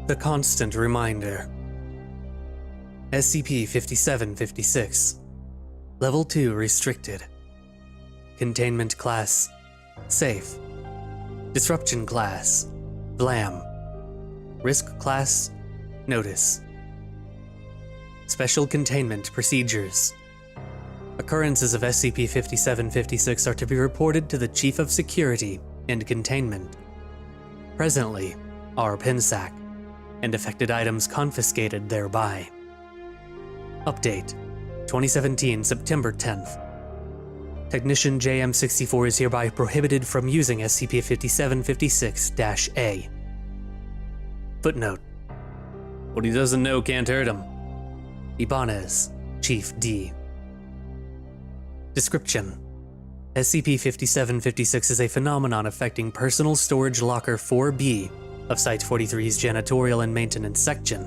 The Constant Reminder. SCP-5756. Level 2 Restricted. Containment Class Safe. Disruption Class Blam. Risk Class Notice. Special Containment Procedures. Occurrences of SCP-5756 are to be reported to the Chief of Security and Containment. Presently, R. Pinsack, and affected items confiscated thereby. Update: 2017 September 10th. Technician JM64 is hereby prohibited from using SCP-5756-A. Footnote: what he doesn't know can't hurt him. Ibanez, Chief D. Description: SCP-5756 is a phenomenon affecting Personal Storage Locker 4B of Site-43's Janitorial and Maintenance Section.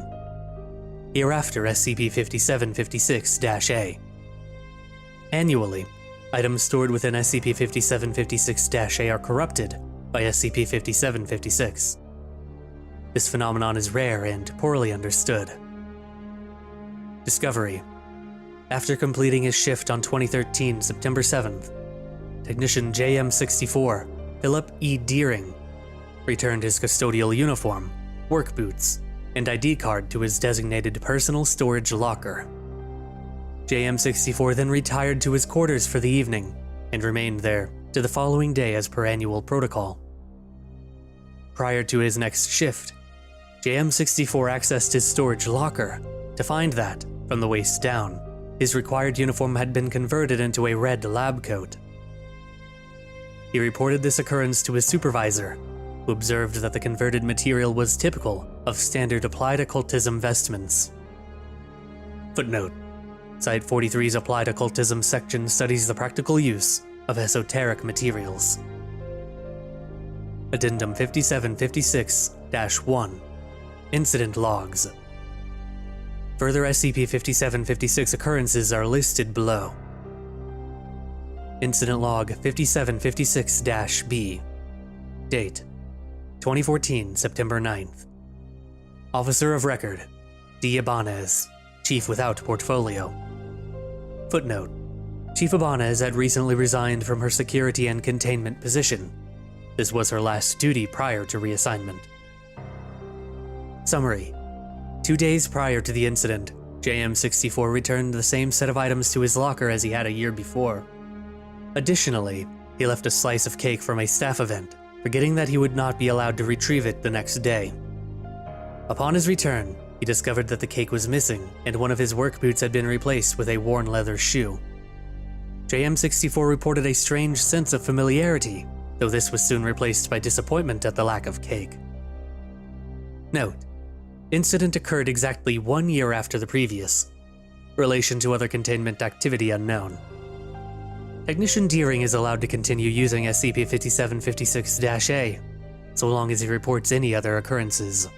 Hereafter SCP-5756-A. Annually, items stored within SCP-5756-A are corrupted by SCP-5756. This phenomenon is rare and poorly understood. Discovery: after completing his shift on 2013 September 7th, Technician JM64, Philip E. Deering, returned his custodial uniform, work boots, and ID card to his designated personal storage locker. JM64 then retired to his quarters for the evening and remained there to the following day as per annual protocol. Prior to his next shift, JM64 accessed his storage locker to find that, from the waist down, his required uniform had been converted into a red lab coat. He reported this occurrence to his supervisor, who observed that the converted material was typical of standard applied occultism vestments. Footnote: Site-43's Applied Occultism section studies the practical use of esoteric materials. Addendum 5756-1. Incident Logs. Further SCP-5756 occurrences are listed below. Incident Log 5756-B. Date: 2014 September 9th. Officer of Record: D. Ibanez, Chief without portfolio. Footnote: Chief Ibanez had recently resigned from her security and containment position. This was her last duty prior to reassignment. Summary: 2 days prior to the incident, JM64 returned the same set of items to his locker as he had a year before. Additionally, he left a slice of cake from a staff event, forgetting that he would not be allowed to retrieve it the next day. Upon his return, he discovered that the cake was missing and one of his work boots had been replaced with a worn leather shoe. JM64 reported a strange sense of familiarity, though this was soon replaced by disappointment at the lack of cake. Note: incident occurred exactly 1 year after the previous. Relation to other containment activity unknown. Technician Deering is allowed to continue using SCP-5756-A, so long as he reports any other occurrences.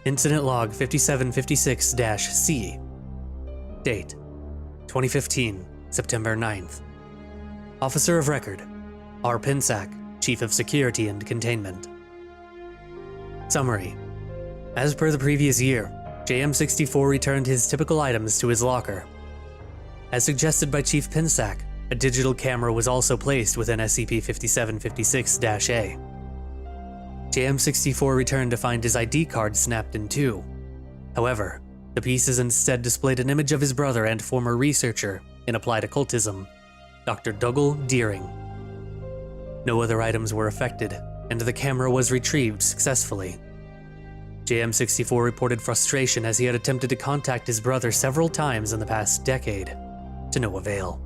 Incident Log 5756-C. Date: 2015 September 9th. Officer of Record: R. Pinsack, Chief of Security and Containment. Summary: as per the previous year, JM64 returned his typical items to his locker. As suggested by Chief Pinsack, a digital camera was also placed within SCP-5756-A. JM64 returned to find his ID card snapped in two. However, the pieces instead displayed an image of his brother and former researcher in applied occultism, Dr. Dougal Deering. No other items were affected, and the camera was retrieved successfully. JM64 reported frustration as he had attempted to contact his brother several times in the past decade, to no avail.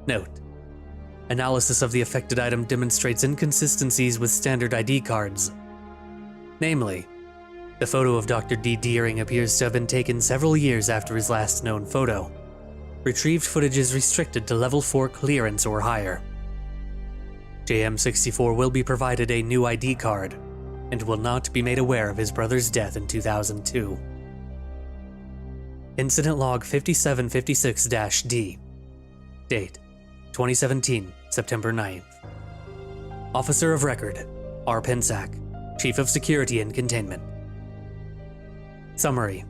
Note: analysis of the affected item demonstrates inconsistencies with standard ID cards. Namely, the photo of Dr. D. Deering appears to have been taken several years after his last known photo. Retrieved footage is restricted to Level 4 clearance or higher. JM64 will be provided a new ID card, and will not be made aware of his brother's death in 2002. Incident Log 5756-D. Date: 2017 September 9th. Officer of Record: R. Pinsack, Chief of Security and Containment. Summary.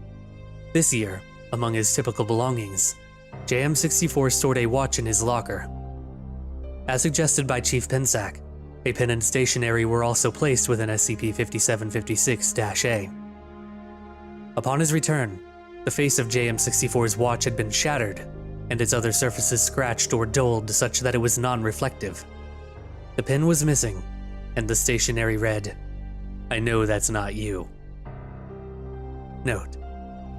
This year, among his typical belongings, JM64 stored a watch in his locker. As suggested by Chief Pensack, a pen and stationery were also placed within SCP-5756-A. Upon his return, the face of JM64's watch had been shattered, and its other surfaces scratched or dulled such that it was non-reflective. The pen was missing, and the stationery read, "I know that's not you." Note: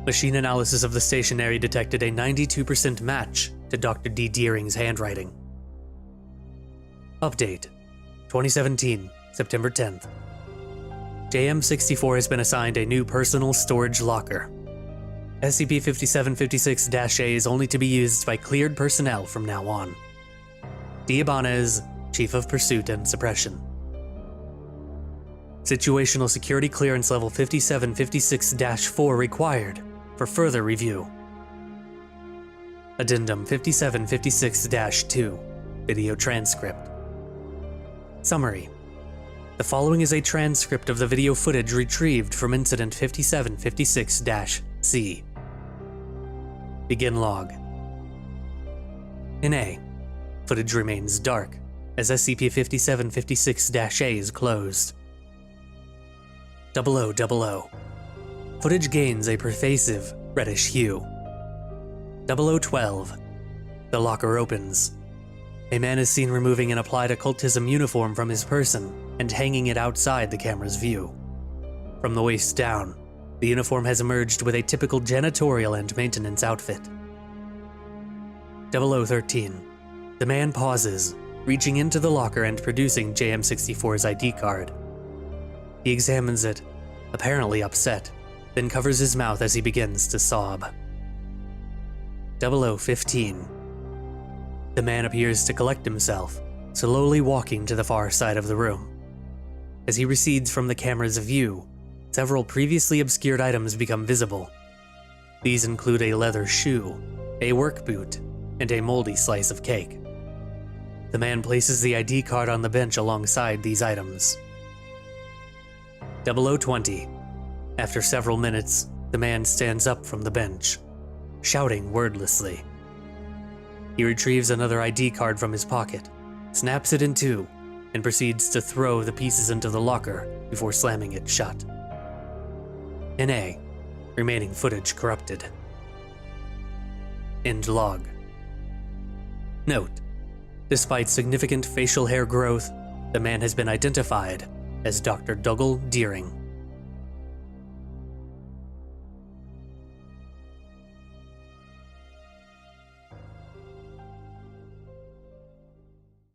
machine analysis of the stationery detected a 92% match to Dr. D. Deering's handwriting. Update: 2017, September 10th. JM64 has been assigned a new personal storage locker. SCP-5756-A is only to be used by cleared personnel from now on. D. Ibanez, Chief of Pursuit and Suppression. Situational Security Clearance Level 5756-4 required for further review. Addendum 5756-2, Video Transcript. Summary. The following is a transcript of the video footage retrieved from Incident 5756-C. Begin log. In A, footage remains dark as SCP-5756-A is closed. 0000. Footage gains a pervasive reddish hue. 0012. The locker opens. A man is seen removing an applied occultism uniform from his person and hanging it outside the camera's view. From the waist down, the uniform has emerged with a typical janitorial and maintenance outfit. 0013. The man pauses, reaching into the locker and producing JM64's ID card. He examines it, apparently upset, then covers his mouth as he begins to sob. 0015. The man appears to collect himself, slowly walking to the far side of the room. As he recedes from the camera's view, several previously obscured items become visible. These include a leather shoe, a work boot, and a moldy slice of cake. The man places the ID card on the bench alongside these items. 0020. After several minutes, the man stands up from the bench, shouting wordlessly. He retrieves another ID card from his pocket, snaps it in two, and proceeds to throw the pieces into the locker before slamming it shut. NA. Remaining footage corrupted. End log. Note: despite significant facial hair growth, the man has been identified as Dr. Dougal Deering.